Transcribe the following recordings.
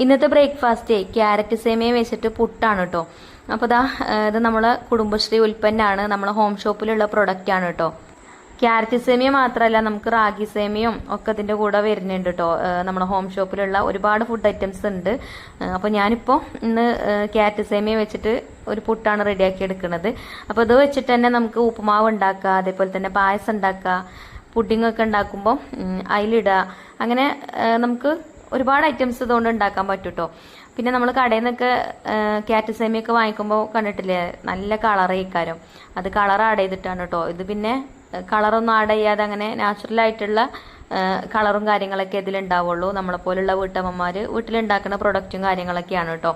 ഇന്നത്തെ breakfast carrot സേമിയ വെച്ചിട്ട് പുട്ടാണ് കേട്ടോ. അപ്പോൾ ഇത് നമ്മളെ കുടുംബശ്രീ ഉൽപ്പന്നമാണ്, നമ്മളെ ഹോം ഷോപ്പിലുള്ള പ്രൊഡക്റ്റ് ആണ് കേട്ടോ. ക്യാരറ്റ് സേമിയ മാത്രമല്ല, നമുക്ക് റാഗി സേമിയയും ഒക്കെ ഇതിൻ്റെ കൂടെ വരുന്നുണ്ട് കേട്ടോ. നമ്മളെ ഹോം ഷോപ്പിലുള്ള ഒരുപാട് ഫുഡ് ഐറ്റംസ് ഉണ്ട്. അപ്പോൾ ഞാനിപ്പോൾ ഇന്ന് ക്യാരറ്റ് സേമിയ വെച്ചിട്ട് ഒരു പുട്ടാണ് റെഡിയാക്കി എടുക്കുന്നത്. അപ്പോൾ ഇത് വെച്ചിട്ട് തന്നെ നമുക്ക് ഉപ്പുമാവ് ഉണ്ടാക്കുക, അതേപോലെ തന്നെ പായസം ഉണ്ടാക്കുക, പുഡിംഗ് ഒക്കെ ഉണ്ടാക്കുമ്പോൾ അതിലിടുക, അങ്ങനെ നമുക്ക് ഒരുപാട് ഐറ്റംസ് ഇതുകൊണ്ട് ഉണ്ടാക്കാൻ പറ്റും കേട്ടോ. പിന്നെ നമ്മൾ കടയിൽ നിന്നൊക്കെ ക്യാരറ്റ് സേമിയൊക്കെ വാങ്ങിക്കുമ്പോൾ കണ്ടിട്ടില്ലേ, നല്ല കളറേക്കാരം. അത് കളർ ആഡ് ചെയ്തിട്ടാണ് കേട്ടോ. ഇത് പിന്നെ കളറൊന്നും ആഡ് ചെയ്യാതെ അങ്ങനെ നാച്ചുറലായിട്ടുള്ള കളറും കാര്യങ്ങളൊക്കെ ഇതിലുണ്ടാവുള്ളൂ. നമ്മളെപ്പോലുള്ള വീട്ടമ്മമാർ വീട്ടിലുണ്ടാക്കുന്ന പ്രൊഡക്റ്റും കാര്യങ്ങളൊക്കെയാണ് കേട്ടോ.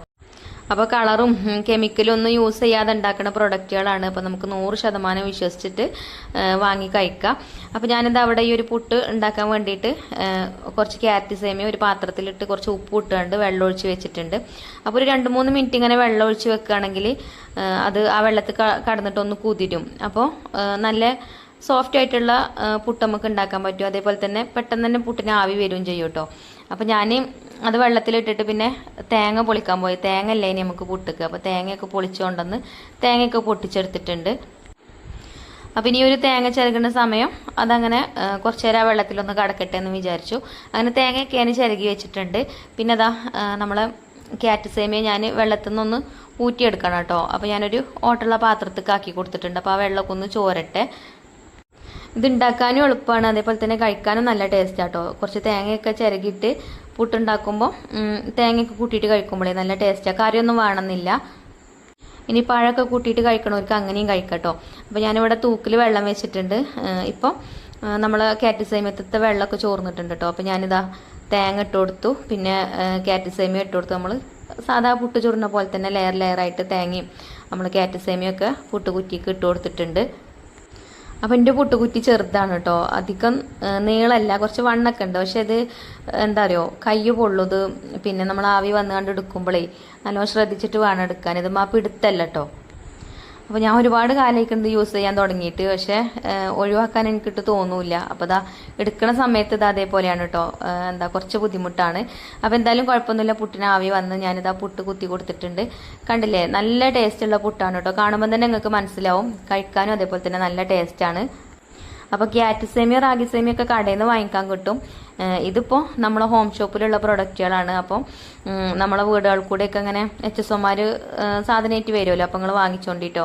അപ്പോൾ കളറും കെമിക്കലും ഒന്നും യൂസ് ചെയ്യാതെ ഉണ്ടാക്കുന്ന പ്രൊഡക്റ്റുകളാണ്. അപ്പോൾ നമുക്ക് 100% വിശ്വസിച്ചിട്ട് വാങ്ങി കഴിക്കാം. അപ്പോൾ ഞാനിത് അവിടെ ഈ ഒരു പുട്ട് ഉണ്ടാക്കാൻ വേണ്ടിയിട്ട് കുറച്ച് ക്യാരറ്റ് സേമിയ ഒരു പാത്രത്തിലിട്ട് കുറച്ച് ഉപ്പ് ഇട്ടുകൊണ്ട് വെള്ളം ഒഴിച്ച് വെച്ചിട്ടുണ്ട്. അപ്പോൾ ഒരു 2-3 മിനിറ്റ് ഇങ്ങനെ വെള്ളം ഒഴിച്ച് വെക്കുകയാണെങ്കിൽ അത് ആ വെള്ളത്തിൽ കടന്നിട്ട് ഒന്ന് കുതിരും. അപ്പോൾ നല്ല സോഫ്റ്റ് ആയിട്ടുള്ള പുട്ട് നമുക്ക് ഉണ്ടാക്കാൻ പറ്റും. അതേപോലെ തന്നെ പെട്ടെന്ന് തന്നെ പുട്ടിന് ആവി വരികയും ചെയ്യും കേട്ടോ. അപ്പോൾ ഞാൻ അത് വെള്ളത്തിലിട്ടിട്ട് പിന്നെ തേങ്ങ പൊളിക്കാൻ പോയി. തേങ്ങ അല്ലേ ഇനി നമുക്ക് പുട്ടുക്ക്. അപ്പോൾ തേങ്ങയൊക്കെ പൊളിച്ചുകൊണ്ടെന്ന് തേങ്ങയൊക്കെ പൊട്ടിച്ചെടുത്തിട്ടുണ്ട്. അപ്പം ഇനി ഒരു തേങ്ങ ചിരകുന്ന സമയം അതങ്ങനെ കുറച്ച് നേരം ആ വെള്ളത്തിലൊന്ന് കടക്കട്ടെ എന്ന് വിചാരിച്ചു. അങ്ങനെ തേങ്ങയൊക്കെ ഞാൻ ചിരകി വെച്ചിട്ടുണ്ട്. പിന്നെ അതാ നമ്മളെ ക്യാരറ്റ് സേമിയ ഞാൻ വെള്ളത്തിൽ നിന്നൊന്ന് ഊറ്റിയെടുക്കണം കേട്ടോ. അപ്പോൾ ഞാനൊരു ഓട്ടുള്ള പാത്രത്തേക്ക് ആക്കി കൊടുത്തിട്ടുണ്ട്. അപ്പോൾ ആ വെള്ളമൊക്കെ ഒന്ന് ചോരട്ടെ. ഇത് ഉണ്ടാക്കാനും എളുപ്പമാണ്, അതേപോലെ തന്നെ കഴിക്കാനും നല്ല ടേസ്റ്റ് ആട്ടോ. കുറച്ച് തേങ്ങയൊക്കെ ചിരകിയിട്ട് പുട്ടുണ്ടാക്കുമ്പോൾ തേങ്ങയൊക്കെ കൂട്ടിയിട്ട് കഴിക്കുമ്പോഴേ നല്ല ടേസ്റ്റാണ്. കറിയൊന്നും വേണമെന്നില്ല. ഇനി പഴമൊക്കെ കൂട്ടിയിട്ട് കഴിക്കണവർക്ക് അങ്ങനെയും കഴിക്കട്ടോ. അപ്പോൾ ഞാനിവിടെ തൂക്കിൽ വെള്ളം വെച്ചിട്ടുണ്ട്. ഇപ്പോൾ നമ്മൾ ക്യാരറ്റ് സേമിയത്തെ വെള്ളമൊക്കെ ചോർന്നിട്ടുണ്ട് കേട്ടോ. അപ്പോൾ ഞാനിതാ തേങ്ങ ഇട്ട് കൊടുത്തു, പിന്നെ ക്യാരറ്റ് സേമിയ ഇട്ട് കൊടുത്തു. നമ്മൾ സാധാ പുട്ട് ചുടുന്ന പോലെ തന്നെ ലെയറായിട്ട് തേങ്ങയും നമ്മൾ ക്യാരറ്റ് സേമിയൊക്കെ പുട്ട് കുറ്റിക്ക് ഇട്ട് കൊടുത്തിട്ടുണ്ട്. അപ്പം എൻ്റെ പുട്ടുകുറ്റി ചെറുതാണ് കേട്ടോ, അധികം നീളമല്ല, കുറച്ച് വണ്ണൊക്കെ ഉണ്ട്. പക്ഷെ ഇത് എന്താ പറയുക, കൈ പൊള്ളുത്. പിന്നെ നമ്മൾ ആവി വന്നുകൊണ്ട് എടുക്കുമ്പോഴേ നല്ലോണം ശ്രദ്ധിച്ചിട്ട് വേണം എടുക്കാൻ. ഇത് പിടുത്തല്ല കേട്ടോ. അപ്പോൾ ഞാൻ ഒരുപാട് കാലമായിട്ടുണ്ട് യൂസ് ചെയ്യാൻ തുടങ്ങിയിട്ട്, പക്ഷേ ഒഴിവാക്കാൻ എനിക്കിട്ട് തോന്നൂല. അപ്പോൾ ഇതാ എടുക്കുന്ന സമയത്ത് ഇത് അതേപോലെയാണ് കേട്ടോ, കുറച്ച് ബുദ്ധിമുട്ടാണ്. അപ്പോൾ എന്തായാലും കുഴപ്പമൊന്നുമില്ല. പുട്ടിന് ആവി വന്ന് ഞാനിതാ പുട്ട് കുത്തി കൊടുത്തിട്ടുണ്ട്. കണ്ടില്ലേ, നല്ല ടേസ്റ്റുള്ള പുട്ടാണ് കേട്ടോ. കാണുമ്പോൾ തന്നെ നിങ്ങൾക്ക് മനസ്സിലാവും. കഴിക്കാനും അതേപോലെ തന്നെ നല്ല ടേസ്റ്റാണ്. അപ്പോൾ ക്യാരറ്റ് സേമിയ റാഗി സേമിയ ഒക്കെ കടയിൽ നിന്ന് വാങ്ങിക്കാൻ കിട്ടും. ഇതിപ്പോൾ നമ്മളെ ഹോം ഷോപ്പിലുള്ള പ്രൊഡക്റ്റുകളാണ്. അപ്പം നമ്മളെ വീടുകൾ കൂടെയൊക്കെ അങ്ങനെ HSOമാർ സാധനമായിട്ട് വരുമല്ലോ. അപ്പോൾ നിങ്ങൾ വാങ്ങിച്ചോണ്ടിട്ടോ.